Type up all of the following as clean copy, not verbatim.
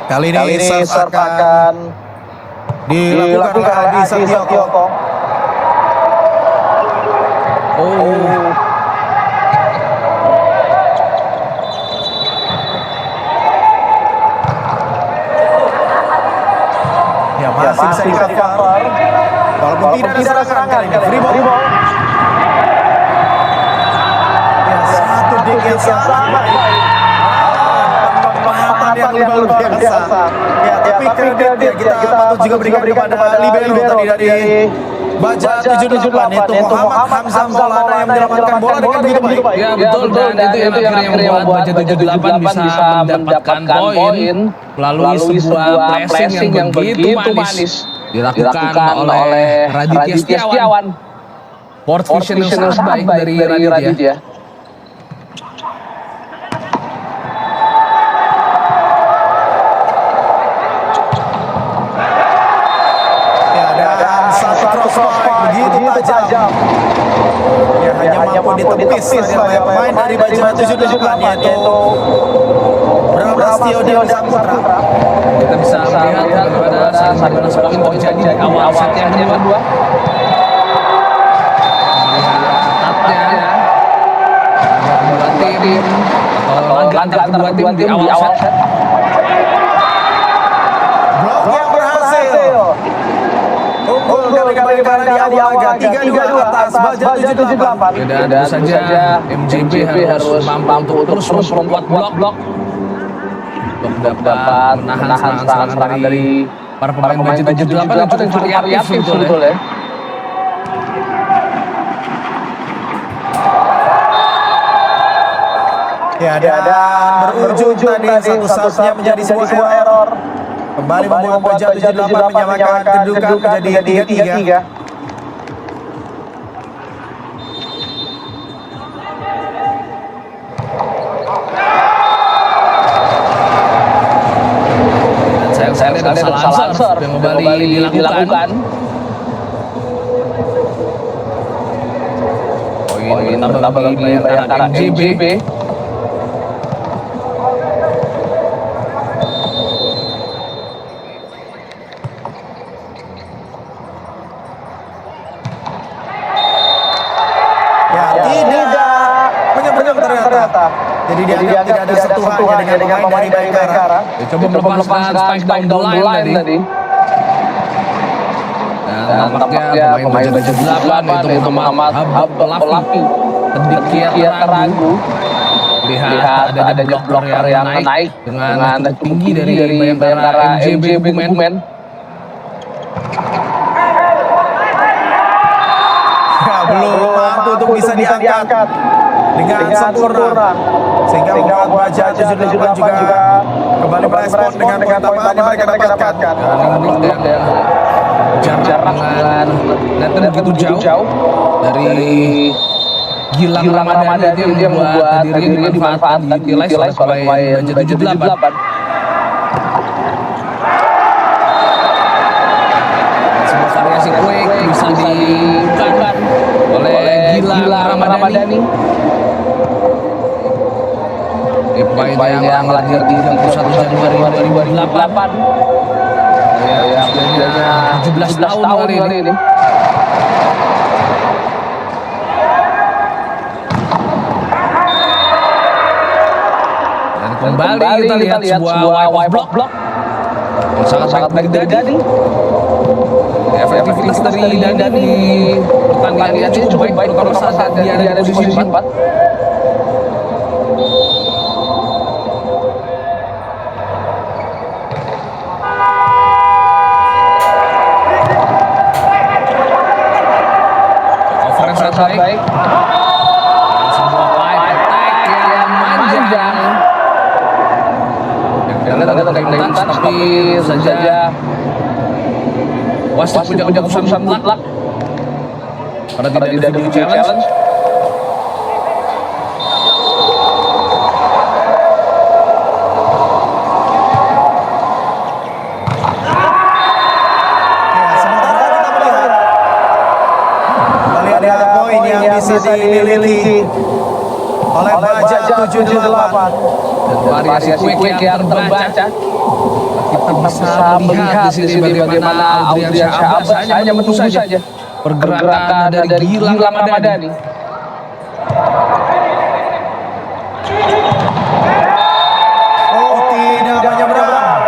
Kali ini serve akan dilakukan oleh Adi Setioko. Ya, masih bisa di-cover. Walaupun tidak ada serangan kali ini. Free ball. Ya, satu dig yang sangat baik. Yang luar biasa. Ya, tapi kredit kita patut juga berikan kepada libero tadi dari Baja 78 yaitu Muhammad Hamzah Maulana yang menyelamatkan bola dengan begitu baik. Ya betul, dan itu yang akhirnya membuat Baja 78 bisa mendapatkan poin melalui sebuah pressing yang begitu manis dilakukan oleh Raditya Setiawan. Port vision yang sangat baik dari Raditya. Begitu tajam. Ya, hanya mampu ditepis oleh pemain dari Baja 78 yaitu Bramastio Dewa Saputra. Kita bisa melihat bagaimana saling balas poin terjadi di awal set yang kedua. Ketatnya kedua tim atau laga antara kedua tim di awal set. Blok yang berhasil. Unggul kali-kali di awal laga 3-2 atas Baja 78. Dan tentu saja MJB harus mampu untuk terus memperkuat blok untuk dapat menahan serangan dari para pemain Baja 78 yang cukup variatif betul ya. Ya, dan berujung tadi satu-satunya menjadi sebuah error. Kembali membuat Baja 78 menyamakan kedudukan menjadi 3-3. Sayang sekali ada kesalahan serve yang kembali dilakukan. Poin tambah bagi antara MJB. Ternyata. Jadi dianggap tidak ada sentuhannya dengan pemain dari Bayangkara. Coba melepaskan spike down the line tadi. Dan tampaknya pemain Baja 78 itu Muhammad Pelapi sedikit ragu. Lihat ada blocker yang naik dengan tinggi dari Bayangkara MJB Bumen. Belum mampu untuk bisa diangkat dengan sempurna sehingga membuat Baja 78 juga kembali merespon dengan poin-poin yang mereka dapatkan. Jarak dengan begitu jauh dari Gilang Ramadhani yang membuat dirinya dimanfaatkan oleh pemain Baja 78. Sebuah variasi quick bisa dilakukan oleh Gilang Ramadhani. Pemain yang lahir di 31 Januari 2008. Yang usianya 17 tahun kali ini. Dan kembali kita lihat sebuah wipe block yang sangat baik dari Dani. Efektivitas dari Dani di pertandingan ini cukup baik terutama saat dia ada di posisi 4. Baik. Sebuah pipe attack yang manjang. Yang terlihat tapi saja wasit punya keputusan mutlak karena tidak ada challenge. Poin yang bisa dimiliki oleh Baja 78. dan variasi quick yang terbaca. Kita bisa melihat di sini bagaimana Audriansyah Abbas hanya menunggu saja pergerakan dari Gilang Ramadhani. Oh, tidak menyeberang.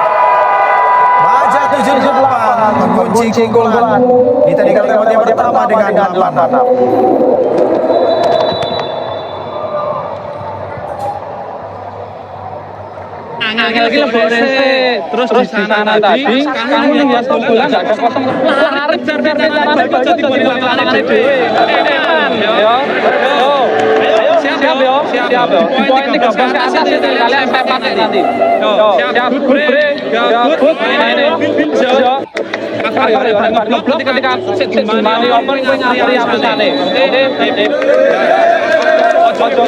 Baja 78 mengunci keunggulan. Ditandingkan lewat yang pertama dengan 8-6. Lagi terus di sana tadi kamu yang lihat bola nggak ada kosong lari cara baca di lapangan dewe siap yo poin 13 ke atas ya kalian sepak nanti siap break akar ya ngeblok ketika mari open kowe ngapri apesane ojo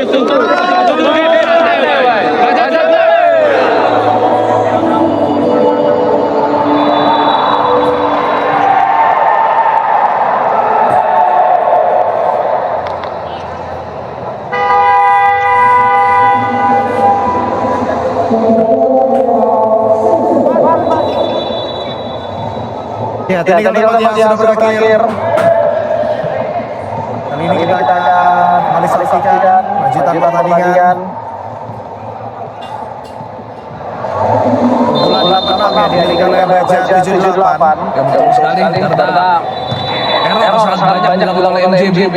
Ya, tadi kan yang sudah berakhir. Kali ini kita akan kembali saksikan lanjutan pertandingan. Bulan 6 ya dialihkan oleh Baja 78. Ya betul sekali karena error sangat banyak dilakukan oleh MJB.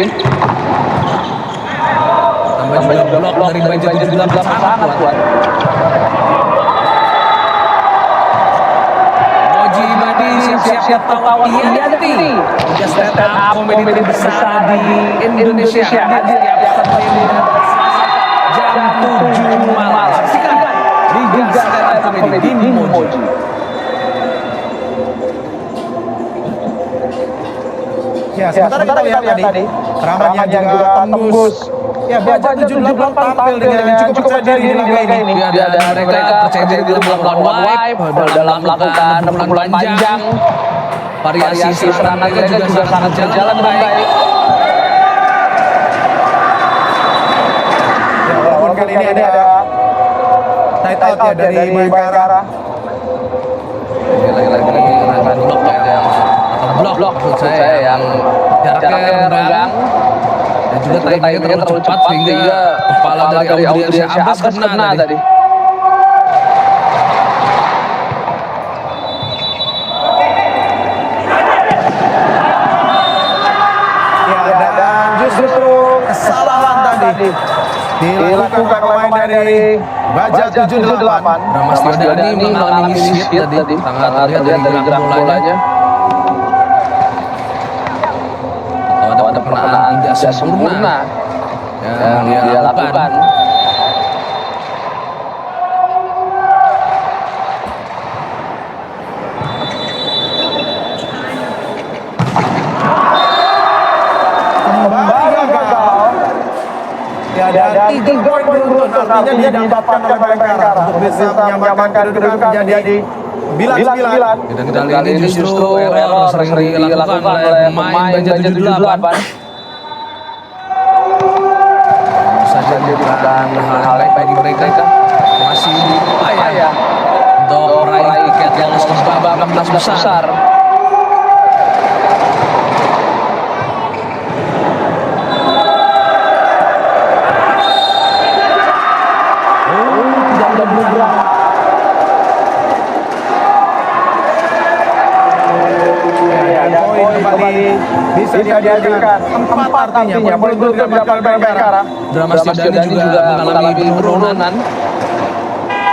Tambah juga blok dari Baja 78 sangat kuat. Siap-siap tawa Irianti juga stand up komedi besar di Indonesia hadir setiap Senin jam 7 malam. Saksikan Liga Stand Up Komedi di Moji. Ya, sementara kita lihat tadi serangan yang juga tembus. Ya, Baja 78 tampil dengan cukup percaya diri di laga ini. Ya, dan mereka percaya diri dalam melakukan wipe, dalam melakukan pukulan panjang. Variasi serangan mereka juga sangat berjalan dengan baik. Ya, walaupun kali ini ada tight out ya dari Bayangkara. Lagi-lagi serangan blok yang atau blok maksud saya yang jaraknya renggang. Dan juga timingnya terlalu cepat sehingga kepala dari Audriansyah Abbas kena tadi. Ya, dan justru kesalahan tadi dilakukan pemain dari Baja 78. Mas Yodani mengalami shift tadi, sangat terlihat dari gerak bolanya. Atau ada perkenaan tidak sempurna yang dia lakukan. Kembali gagal. Ya, ada 3 poin beruntun artinya didapatkan oleh Bayangkara untuk bisa menyamakan kedudukan menjadi 9-9. Dan kali ini justru error sering dilakukan oleh pemain Baja 78. Saja bukan hal yang bagi mereka masih berupaya untuk meraih tiket lolos ke babak 16 besar. Bisa dihadirkan 4 artinya poin itu didapatkan Bayangkara. Mas Yodani juga mengalami penurunan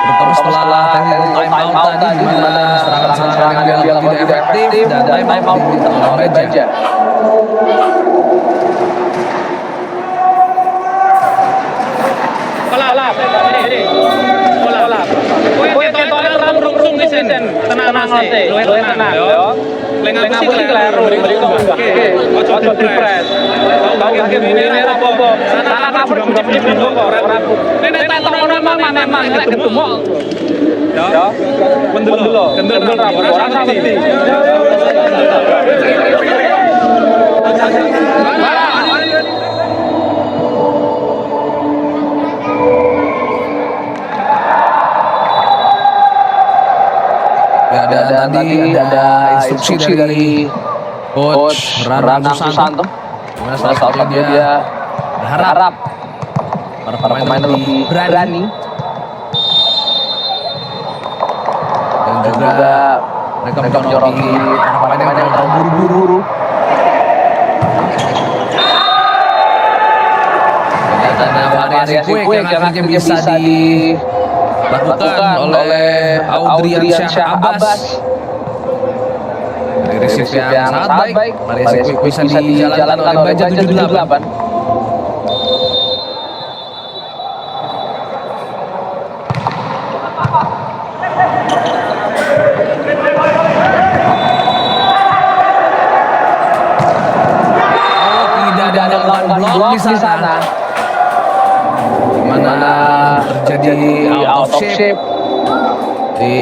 terutama setelah time out tadi di mana serangan-serangan yang dilakukan tidak efektif dan time out oleh Baja. Kowe ketone terlalu rungsung di sini. Tenang sih, luwih tenang yo. Leng aku sih kleru mriko. Ojo dipres. Kau lagi ini ora apa-apa. Sana kabur cip-cip kok ora. Nek tetok ngono memang nek ketemu. Ya. Kendel ora mesti. Ya, dan tadi ada instruksi dari Coach Rana Susanto. Dimana salah satunya dia berharap para pemain lebih berani dan juga mereka menyoroti para pemain yang terlalu buru-buru. Dan ada variasi quick yang akhirnya bisa dilakukan oleh Audrian Syah Abbas. Dari receive yang sangat baik, variasi quick bisa dijalankan oleh Baja 78. Blok di sana, mana terjadi out of shape di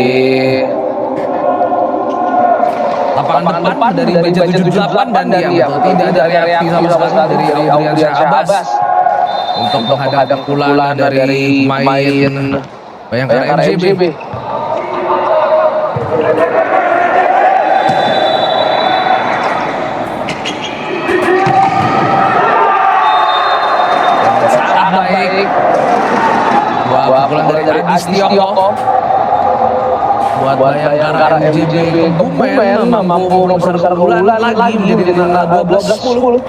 lapangan depan dari Baja 78 dan dia tidak ada reaksi sama sekali dari Audrian Syah Abbas untuk menghadang pukulan dari pemain Bayangkara MJB. Baik, pukulan dari Adi Tioko buat Bayangkara MJB Kebumen mampu membesar keunggulan lagi menjadi 12-10.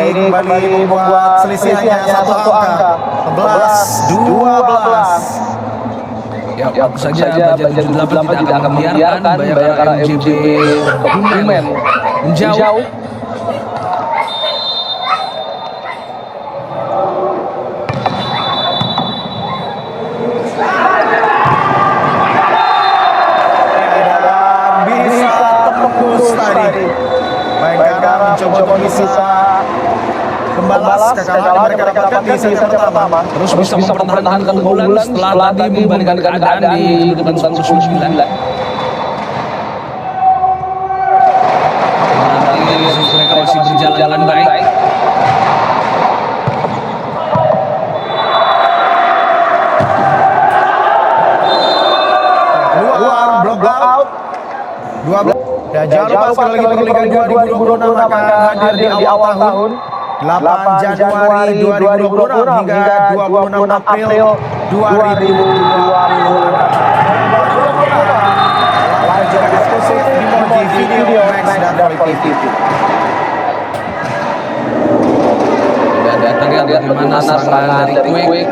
Ini kembali membuat selisih hanya satu angka, 11-12. Ya, tentu saja Baja 78 tidak akan membiarkan Bayangkara MJB Kebumen menjauh. Dan bisa tembus tadi. Bayangkara mencoba bisa membalas kekalahan mereka dapatkan di set pertama. Terus bisa mempertahankan keunggulan setelah tadi membalikan keadaan di kedudukan 10-9. Mereka masih berjalan baik. Keluar, block out. 12. Dan jangan lupa sekali lagi Liga 2026 akan hadir di awal tahun. 8 Januari 2026 hingga 26 April 2026. Live jarak eksklusif di Moji Video Max dan Volley TV. Dan terlihat bagaimana serangan dari Quick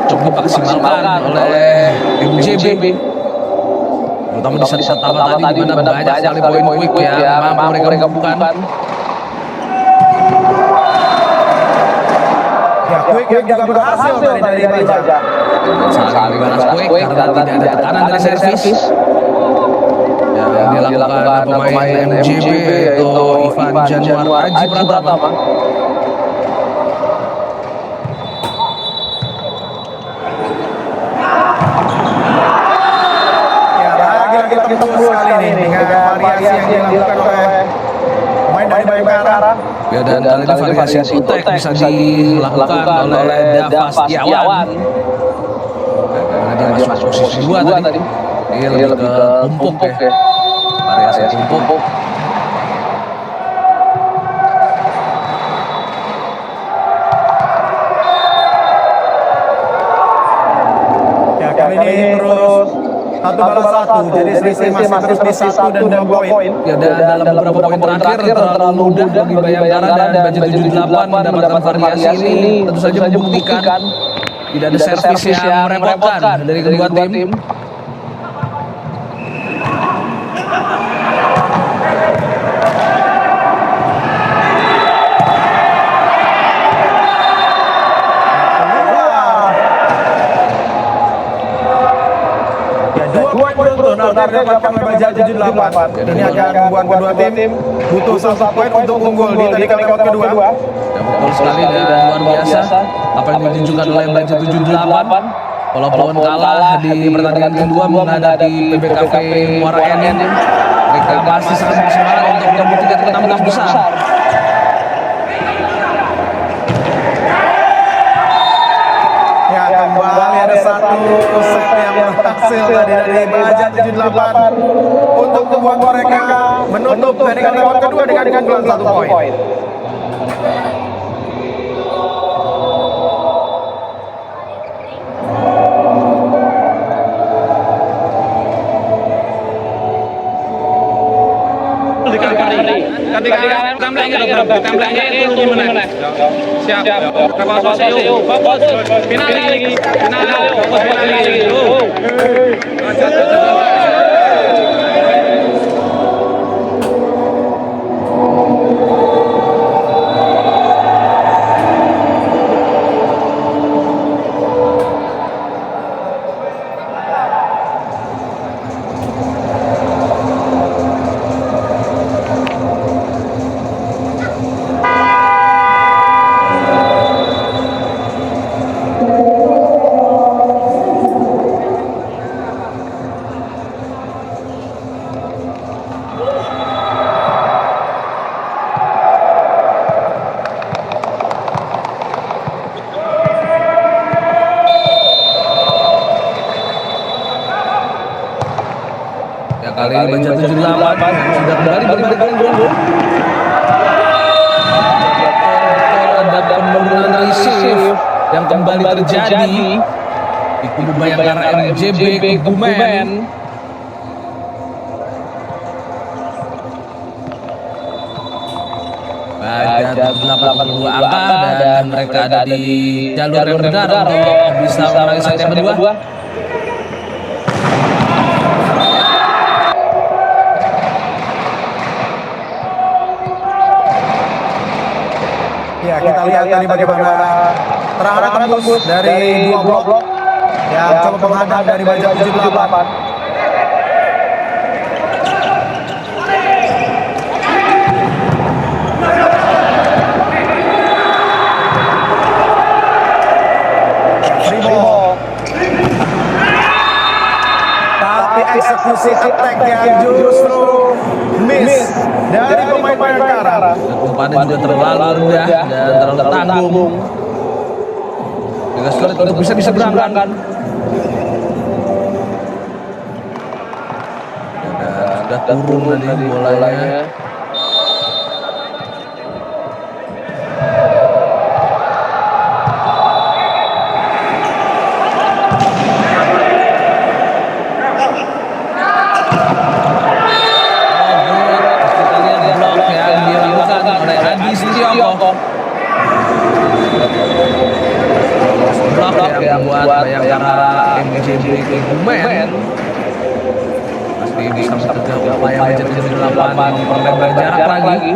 cukup dimaksimalkan oleh MJB. Terutama di set pertama tadi di mana banyak sekali poin Quick yang mampu mereka bukan. Ya, Quick yang juga berhasil dari Baja. Sangat dibalas Quick karena tidak ada tekanan dari servis. Yang dilakukan pemain MJB yaitu Ivan Januar Aji Pratama. Ya, lagi-lagi tembus sekali ini dengan variasi yang dilakukan oleh pemain dari Bayangkara. Ya, dan kali ini variasi utek bisa dilakukan oleh Dava Setiawan. Karena dia masuk posisi 2 tadi. Dia lebih ke tumpuk ya. Variasi tumpuk. Ya, kali ini terus satu balas satu, jadi selisih masih terus di 1 dan 2 poin. Ya, dan dalam beberapa poin terakhir terlalu mudah bagi Bayangkara dan Baja 78 mendapatkan variasi ini tentu saja membuktikan tidak ada servis yang merepotkan dari kedua tim. Dua poin beruntun artinya dapatkan oleh Baja 78. Ini akan membuat kedua tim butuh 1 poin untuk unggul di tadi kali kedua. Ya, betul sekali dan luar biasa apa yang ditunjukkan oleh Baja 78. Walaupun kalah di pertandingan kedua menghadapi PBKP Muara Enim, mereka masih sangat bersemangat untuk merebut tiket ke 16 besar. Ya, kembali ada satu set yang berhasil tadi dari Baja 78 untuk membuat mereka menutup pertandingan babak kedua dengan keunggulan 1 poin. Ketika template itu gimana? Siap. Kapal sosial. Fokus. Final lagi. Fokus lagi. Kali ini Baja 78 sudah kembali berbalik unggul. Ada penurunan receive yang kembali terjadi di kubu Bayangkara MJB Kebumen. Baja 82 angka dan mereka ada di jalur yang benar untuk bisa meraih set yang kedua. Ya, kita lihat tadi bagaimana terarah tembus dari dua blok yang coba menghadap dari Baja 78. Tapi eksekusi attack yang justru miss dari pemain Bayangkara. Umpannya juga terlalu rendah dan terlalu tanggung. Juga sulit untuk bisa berangkat. Sudah turun tadi bolanya. Blok yang buat Bayangkara MJB Kebumen pasti bisa mencegah upaya Baja 78 memperlebar jarak lagi.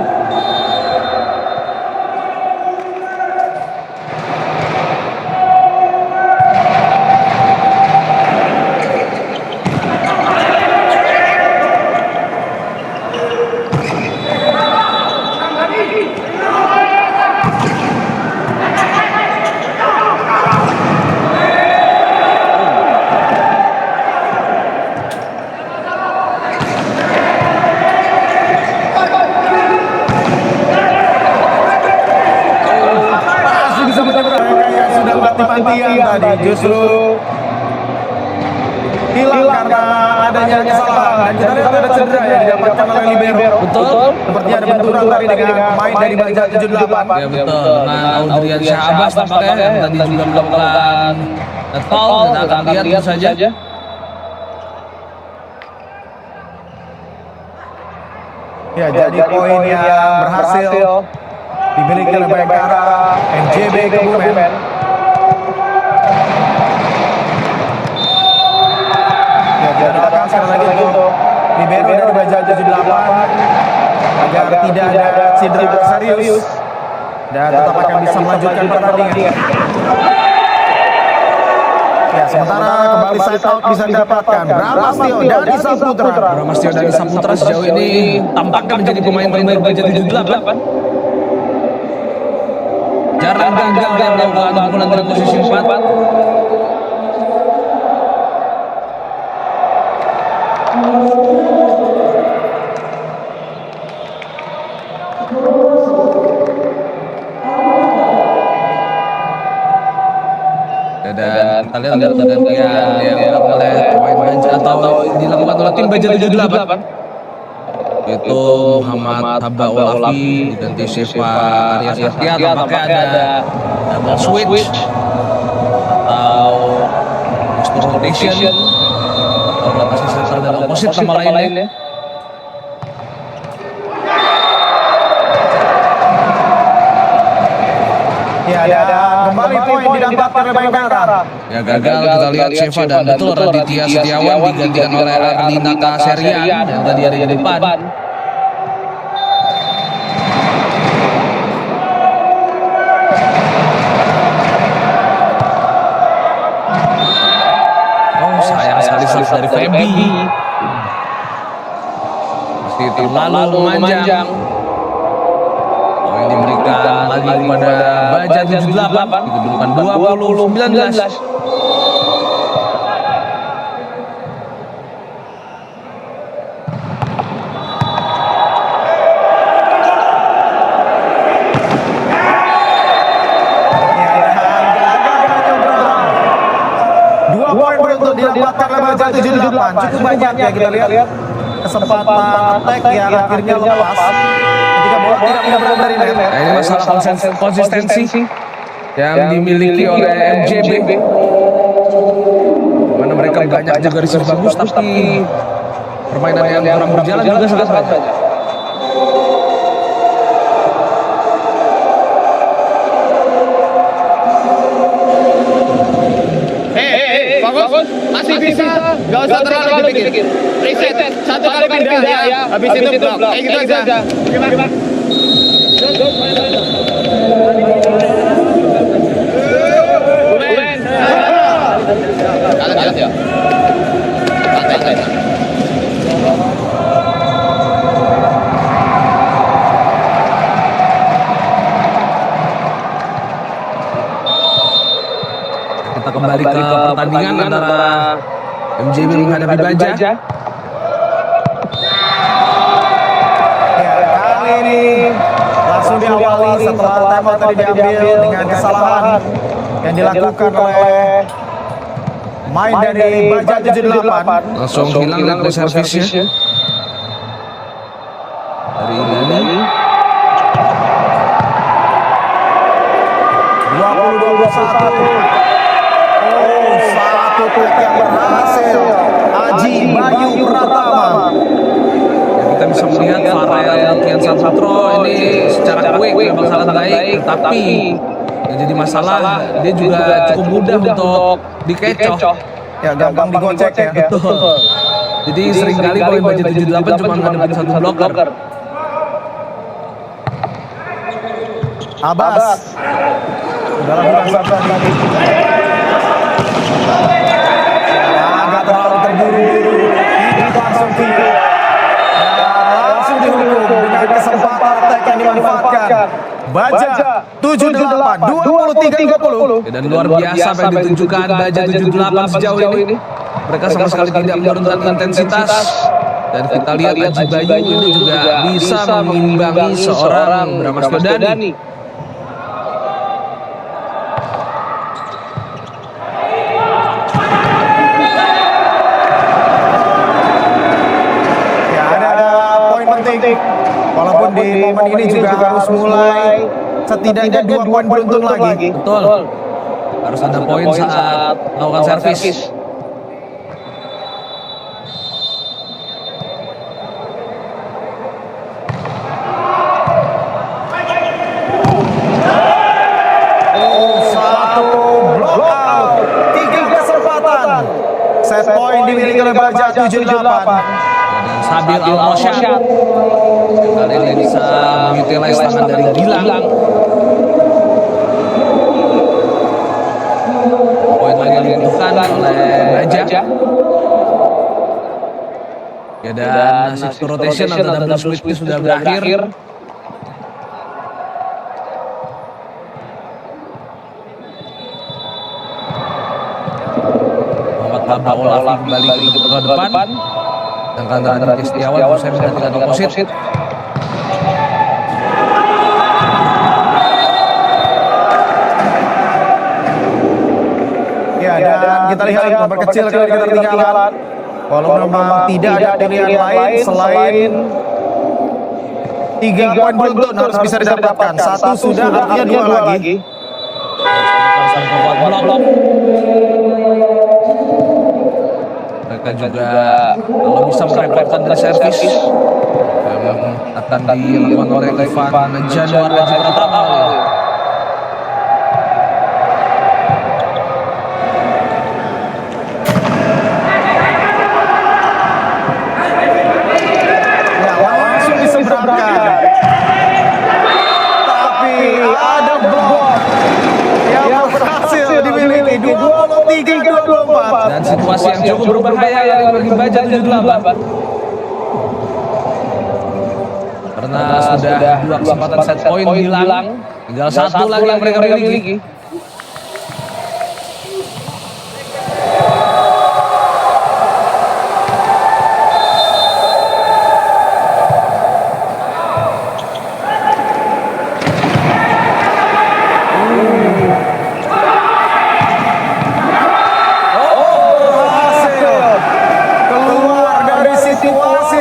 Mati-matian tadi justru hilang karena adanya kesalahan. Dan kita lihat ada cedera yang didapatkan oleh libero. Betul. Sepertinya ada benturan tadi dengan pemain dari Baja 78. Ya betul. Dengan Audrian Syahbas tampaknya yang tadi juga melakukan foul. Kita akan lihat saja. Ya, jadi poin yang berhasil dimiliki oleh Bayangkara MJB Kebumen. Ya, doakan sekali lagi untuk libero dari Baja 78 agar tidak ada cedera serius dan tetap akan bisa melanjutkan pertandingan. Ya, sementara kembali side out bisa didapatkan Bramastio dan Isa Putra. Bramastio dan Isa Putra sejauh ini tampaknya menjadi pemain terbaik Baja 78. Jarang gagal yang melakukan pukulan dari posisi 4. Dan kita lihat pergantian yang dilakukan oleh pemain Baja atau dilakukan oleh tim Baja 78, yaitu Muhammad Haba Olafi diganti Sheva Arya Satya. Tampaknya ada double switch atau mixed rotation atau rotasi sentral dan oposit sama lainnya. Ya, dan kembali poin didapatkan oleh Bayangkara. Ya, gagal kita lihat Sheva dan betul Raditya Setiawan digantikan oleh Arlinaka Serian yang tadi ada di depan. Oh, sayang sekali shot dari Feby. Masih terlalu memanjang. Poin diberikan lagi kepada Baja 78 di kedudukan 20-19. Dua poin beruntun didapatkan oleh Baja 78. Cukup banyak ya kita lihat kesempatan attack yang akhirnya lepas ketika bola tidak benar-benar dari net. Nah, ini masalah konsistensi yang dimiliki oleh MJB. Mana mereka banyak juga receive bagus, tapi permainan yang kurang berjalan juga sangat banyak. Bagus. Masih bisa. Gak usah terlalu dipikir. Reset. Satu kali pindah ya. Habis itu blok. Gitu aja. Gimana? Kalah ya. Santai. Kita kembali ke pertandingan antara MJB menghadapi Baja. Ya, kali ini langsung diawali setelah timeout tadi diambil dengan kesalahan yang dilakukan oleh main dari Baja 78. Langsung hilang dari servisnya dari Ilani. 20-21. Oh, satu trik yang berhasil. Aji Bayu Pratama. Ya, kita bisa melihat Farel Kian Saputro ini secara quick memang sangat baik, tetapi yang jadi masalah dia juga cukup mudah untuk dikecoh. Ya, gampang digocek ya. Betul. Jadi seringkali poin Baja 78 cuma ngadepin satu blocker. Abbas. Dalam langsung lagi. Agak terlalu terburu-buru. Ini langsung tinggal. Langsung dihukum dengan kesempatan attack yang dimanfaatkan. Baja 78, 23-30. Dan luar biasa apa yang ditunjukkan Baja 78 sejauh ini. Mereka sama sekali tidak menurunkan intensitas. Dan kita lihat Aji Bayu ini juga bisa mengimbangi seorang Bramas Kodani. Ya, ada poin penting. Walaupun di momen ini juga harus mulai setidaknya 2 poin beruntun lagi. Betul. Harus ada poin saat melakukan servis. Set point dimiliki oleh Baja 78. Dan Sabil Al-Rosyad kali ini bisa mengutilize tangan dari Gilang. Poin lagi yang dibutuhkan oleh Baja. Ya, dan shift rotation atau double switch sudah berakhir. Haba Olafi kembali ke depan. Sedangkan Raditya Setiawan usai menggantikan oposit. Ya, dan kita lihat memperkecil kali ketertinggalan. Walau memang tidak ada pilihan lain selain 3 poin beruntun harus bisa didapatkan. 1 sudah, artinya 2 lagi. Mereka juga kalau bisa merepotkan dari servis yang akan dilakukan oleh Ivan Januar dan juga Pratama. Ya, langsung diseberangkan. Tapi ada blok yang berhasil dimiliki 23-24. Dan situasi yang cukup berbahaya yang bagi Baja 78. Karena sudah 2 kesempatan set point hilang, tinggal 1 lagi yang mereka miliki.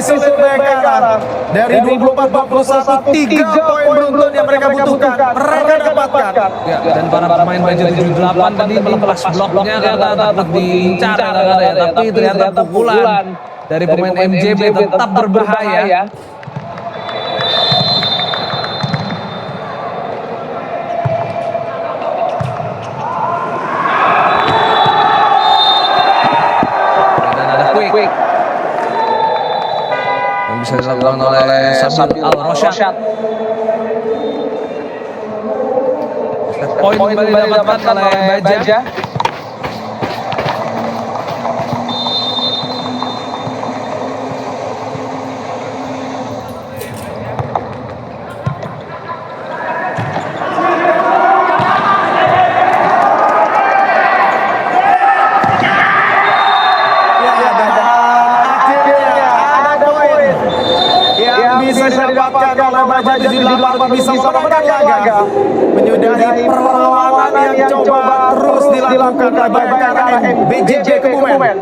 Sulit mereka dari 24-21, 3 poin beruntun yang mereka butuhkan mereka dapatkan. Ya, dan para pemain Baja 78 tadi melepas bloknya karena takut diincar ya, tapi ternyata pukulan dari pemain MJB tetap berbahaya. Dan ada quick yang bisa dilakukan oleh Sabil Al-Rosyad. Poin kembali didapatkan oleh Baja. Bisa didapatkan oleh Baja 78 bisa memenangkan laga, menyudahi perlawanan yang coba terus dilakukan oleh Bayangkara BJJ Kebumen.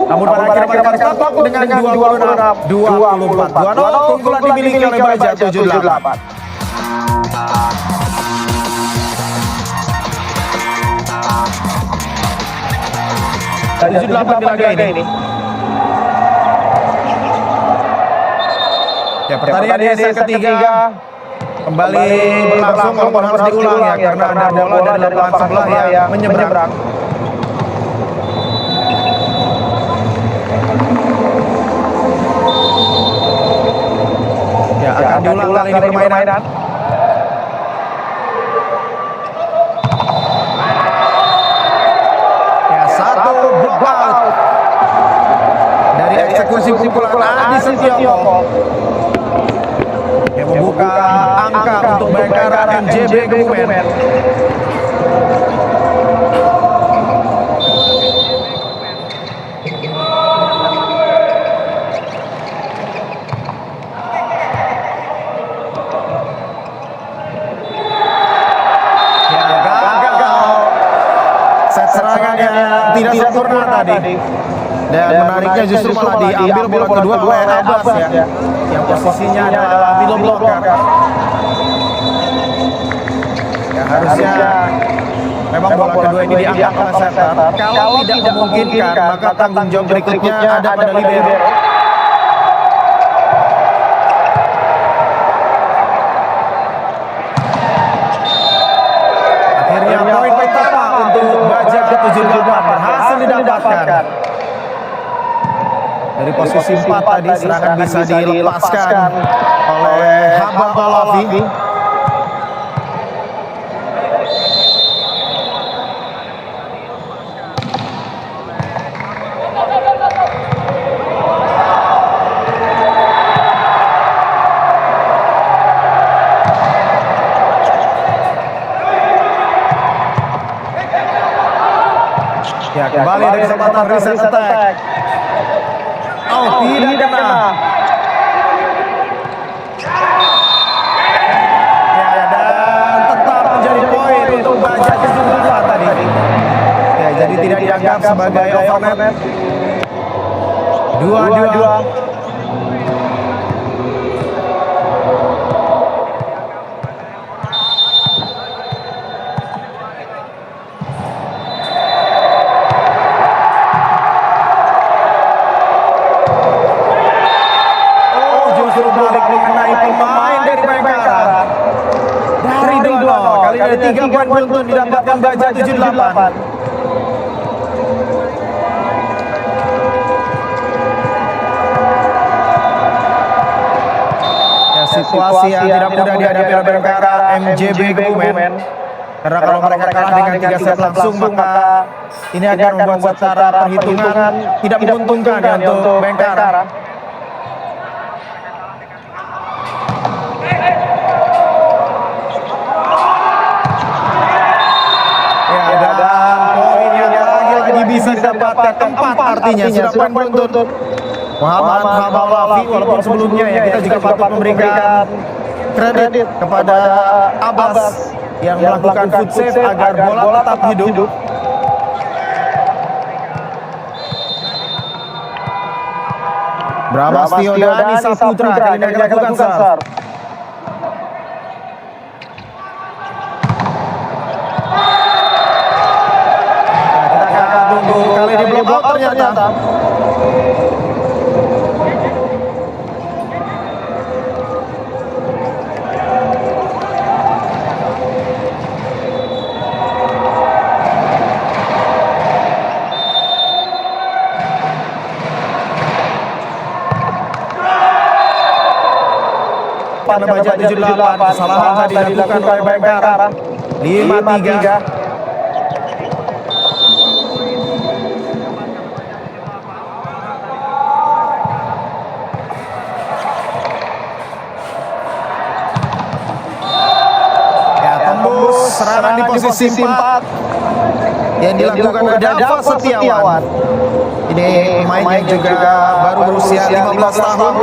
Namun pada akhirnya mereka tertakluk dengan 26-24. 2-0 keunggulan dimiliki oleh Baja 78. Baja 78 di laga ini. Ya, pertandingan di set ketiga kembali berlangsung walaupun harus diulang ya karena ada bola dari lapangan sebelah yang menyeberang. Ya, akan diulang kali ini permainan. Ya, 1 block out dari eksekusi pukulan Adi Setioko yang membuka angka untuk Bayangkara MJB Kebumen. Ya, gagal set serangan yang tidak sempurna tadi. Dan menariknya justru malah diambil bola kedua oleh Abbas ya, yang posisinya adalah middle blocker. Ya, harusnya memang bola kedua ini diangkat oleh setter. Kalau tidak memungkinkan, maka tanggung jawab berikutnya ada pada libero. Akhirnya poin pertama untuk Baja 78 berhasil didapatkan. Dari posisi 4 tadi serangan bisa dilepaskan oleh Haba Balavi. Ya, kembali dari kesempatan reset attack. Oh, tidak kena. dianggap sebagai overnet. 2-2. Oh, justru balik mengenai pemain dari Bayangkara. Dari 2-0, kali ini 3 poin beruntun didapatkan Baja 78. Ya, situasi yang tidak mudah dihadapi oleh Bayangkara MJB Kebumen. Karena kalau mereka kalah dengan 3 set langsung, maka ini akan membuat secara perhitungan tidak menguntungkan ya untuk Bayangkara. Bisa didapatkan 4 artinya sudah poin beruntun. Muhammad Hamalafi, walaupun sebelumnya ya kita juga patut memberikan kredit kepada Abbas yang melakukan foot save agar bola tetap hidup. Bramastio Dani Saputra kali ini akan lakukan serve. Kali ini block out ternyata. Pada Baja 78, kesalahan tadi dilakukan oleh Bayangkara. 5-3. Serangan di posisi 4 yang dilakukan oleh Dava Setiawan. Ini pemain yang juga baru berusia 15 tahun.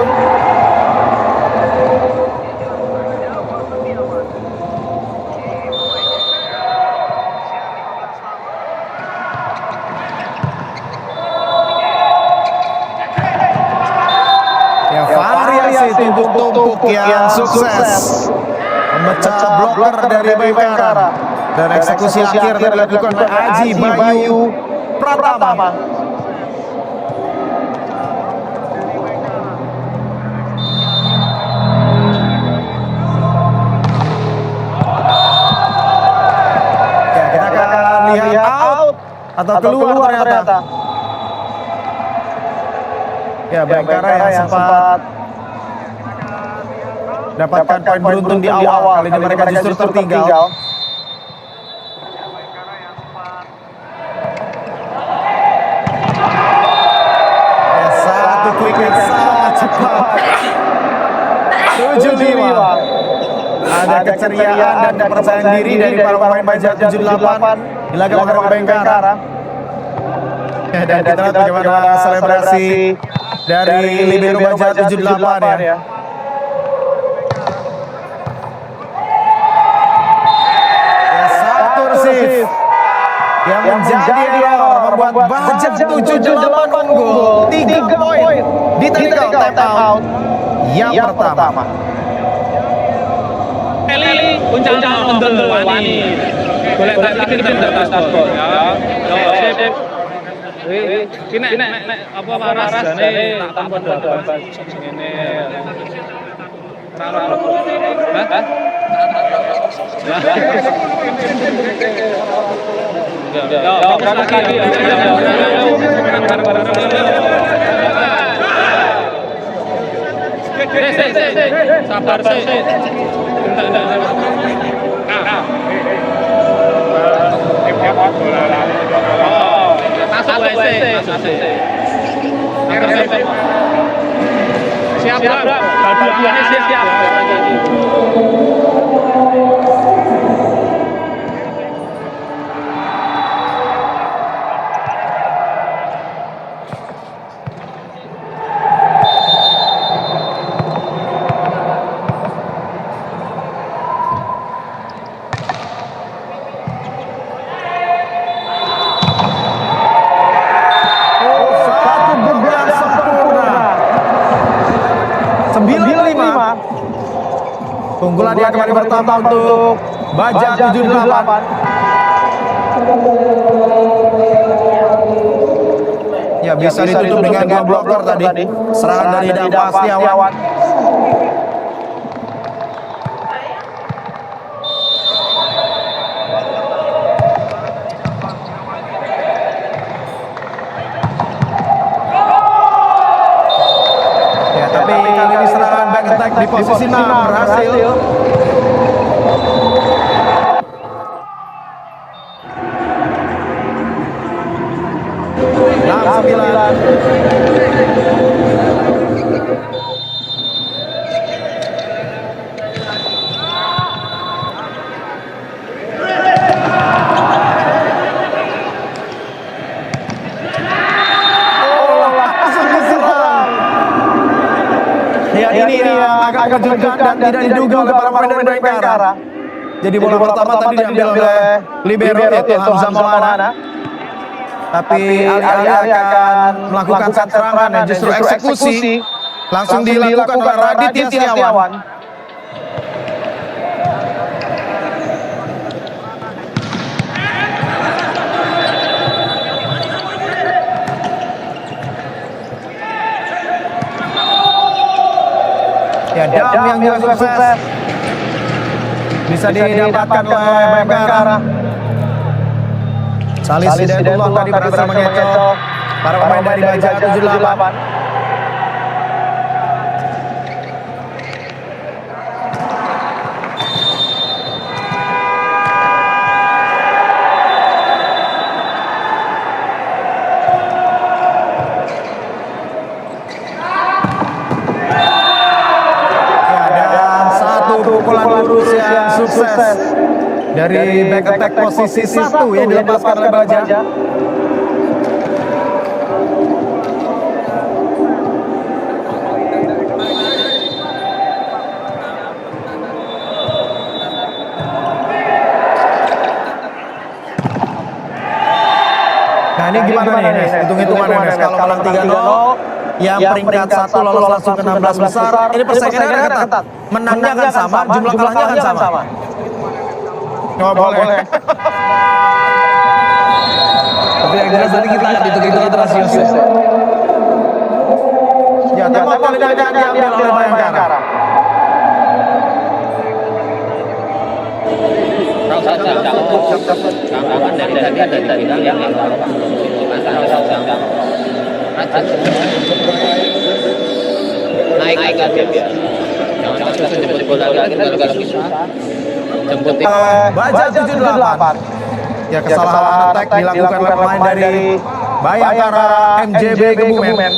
Ya, variasi tumpuk-tumpuk yang sukses memecah bloker dari Bayangkara, dan eksekusi akhir dilakukan oleh Aji Bayu Pratama. Ya, kita akan lihat out atau keluar ternyata. Ya, Bayangkara yang sempat dapatkan poin beruntun di awal, kali ini mereka justru tertinggal. Ya, satu quick hit sangat cepat. 7-5. Ada keceriaan dan kepercayaan diri dari para pemain Baja 78 di laga melawan Bayangkara. Ya, dan kita lihat bagaimana selebrasi dari libero Baja 78 ya. Yang menjadi error membuat Baja 78 unggul 3 poin di technical time out yang pertama. Eli uncang ondel wani. Boleh tak bikin atas gol ya. Sip. Kene apa waras jane tak tampon babas ngene. Ora. Hah? Ya, kaki. Sabar sih. Siap, Bram. Bal-balannya siap. 75. Keunggulan yang kembali bertambah untuk Baja 78. Ya, bisa ditutup dengan dua blocker tadi. Serangan dari Dava Setiawan. Ya, tapi kali ini serangan back attack di posisi 6 berhasil. Sembilan. Ya, ini agak mengejutkan dan tidak diduga oleh para pemain dari Bayangkara. Jadi bola pertama tadi diambil oleh libero yaitu Hamzah Maulana. Tapi alih-alih akan melakukan serangan dan justru eksekusi langsung dilakukan oleh Raditya Setiawan. Ya, dam yang juga sukses bisa didapatkan oleh Bayangkara. Salis Hidayatullah tadi berhasil mengecoh para pemain dari Baja 78. Pukulan lurus yang sukses dari back attack posisi 1 yang dilepaskan oleh Baja. Nah, ini gimana nih, Nes? Hitung-hitungannya, Nes. Kalau menang 3-0, yang peringkat 1 lolos langsung ke 16 besar. Ini persaingannya akan ketat. Menangnya akan sama, jumlah kalahnya akan sama. Oh, boleh. Tapi yang jelas tadi kita hitung-hitungan rasius. Ya, tema paling akan diambil oleh Bayangkara. Naik aja biar. Jangan jemput bola lagi kalau bisa. Jemput Baja 78. Ya, kesalahan attack dilakukan oleh pemain dari Bayangkara MJB Kebumen.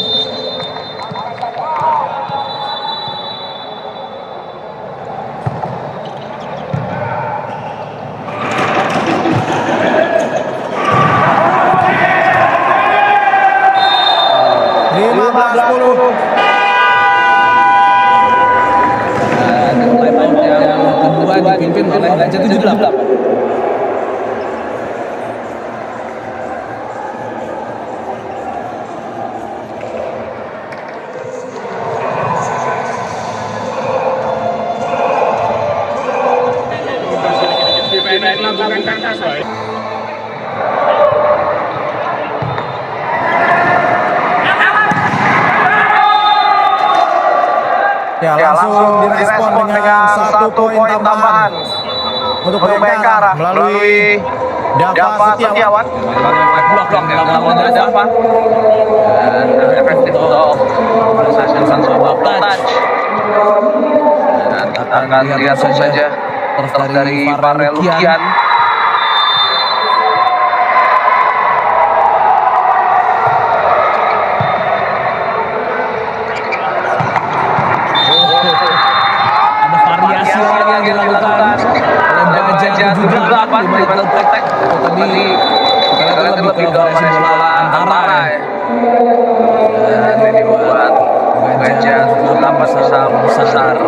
Dipimpin oleh Baja 78. Ya, langsung direspon dengan 1 poin tambahan untuk Bayangkara melalui Dava Setiawan. Blok yang dilakukan oleh Dava. Dan efektif untuk menyelesaikan sebuah touch. Dan akan lihat saja terus dari Farel Lukian. Yang dilakukan oleh Baja 78 di Battle Tech. Tadi kita lihat lebih ke variasi bola antara ya. Dan ini dibuat Baja 78 bisa besar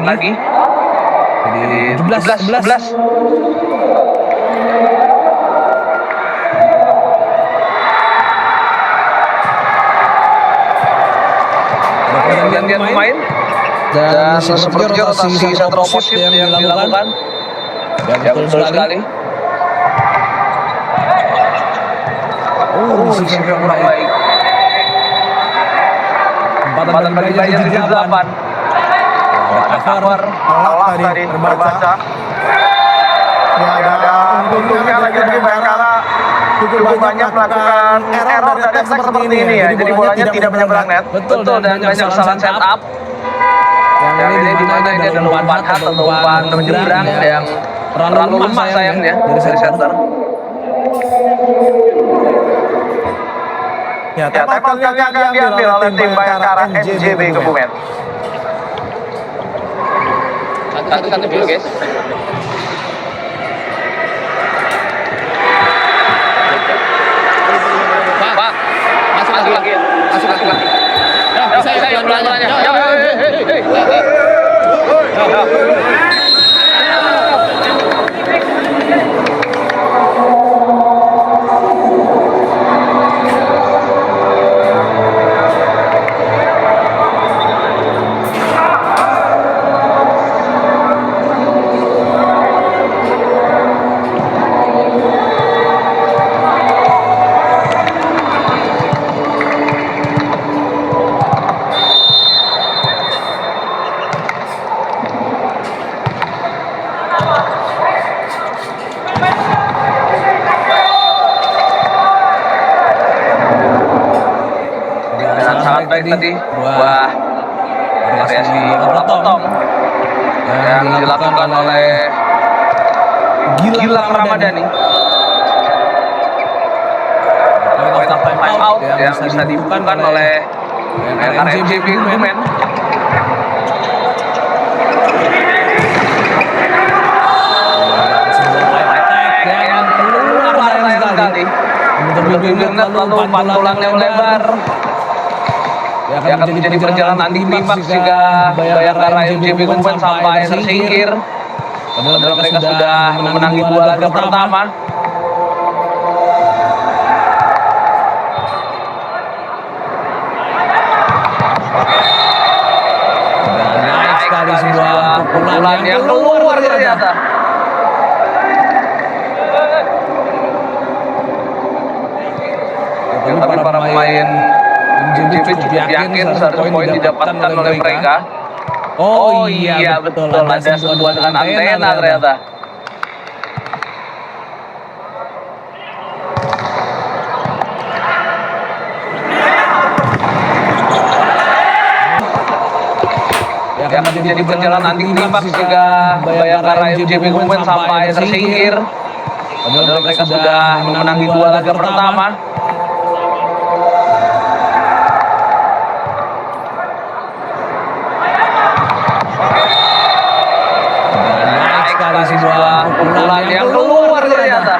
lagi. Jadi 11. Pergantian pemain. Dan sepertinya rotasi satu oposit yang dilakukan. Ya betul sekali. Receiver yang kurang baik. Empatan bagi Baja 78. Ada cover. Salah tadi terbaca. Ya, ada untungnya lagi-lagi Bayangkara cukup banyak melakukan error dan attack seperti ini ya. Jadi bolanya tidak menyeberang net. Betul, dan banyak kesalahan setup. Yang ini di mana ini ada umpan hat atau umpan menyeberang yang terlalu lemah sayangnya dari center. Ya, tackle kali akan diambil oleh tim Bayangkara MJB Kebumen. Satu dulu guys. Pak, masuk lagi. Ya, bisa ya pelan-pelannya. Sangat baik tadi. Wah, variasi bola potong yang dilakukan oleh Gilang Ramadhani. Point of time out yang bisa dibukukan oleh RMJB Kebumen. Yang keluar sekali. Lalu pantulannya melebar. Yang akan menjadi perjalanan anti klimaks jika Bayangkara MJB Kebumen sampai tersingkir. Padahal mereka sudah memenangi 2 laga pertama. Dan naik sekali sebuah pukulan yang keluar ternyata. Tapi para pemain MJB cukup yakin satu poin didapatkan oleh mereka. Oh iya betul, ada sentuhan dengan antena ternyata. Yang akan menjadi perjalanan anti klimaks jika Bayangkara MJB Kebumen sampai tersingkir. Padahal mereka sudah memenangi 2 laga pertama. Sebuah pukulan yang keluar ternyata.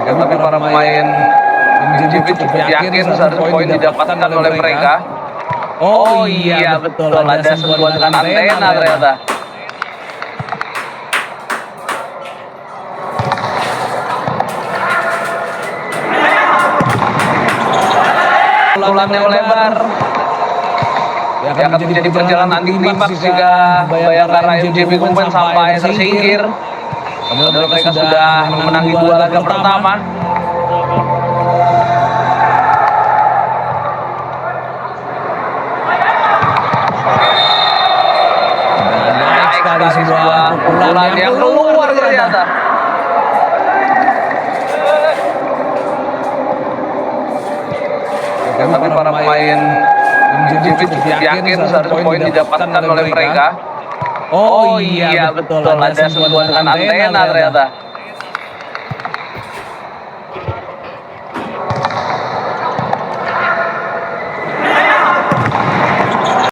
Tapi para pemain MJB cukup yakin satu poin didapatkan oleh mereka. Oh iya betul, ada sentuhan dengan antena ternyata. Pukulannya melebar. Yang akan menjadi perjalanan anti klimaks jika Bayangkara MJB Kebumen sampai tersingkir. Padahal mereka sudah memenangi 2 laga pertama. Dan naik sekali sebuah pukulan yang keluar ternyata. Tapi para pemain MJB cukup yakin satu poin didapatkan oleh mereka. Oh iya betul, ada sentuhan dengan antena ternyata.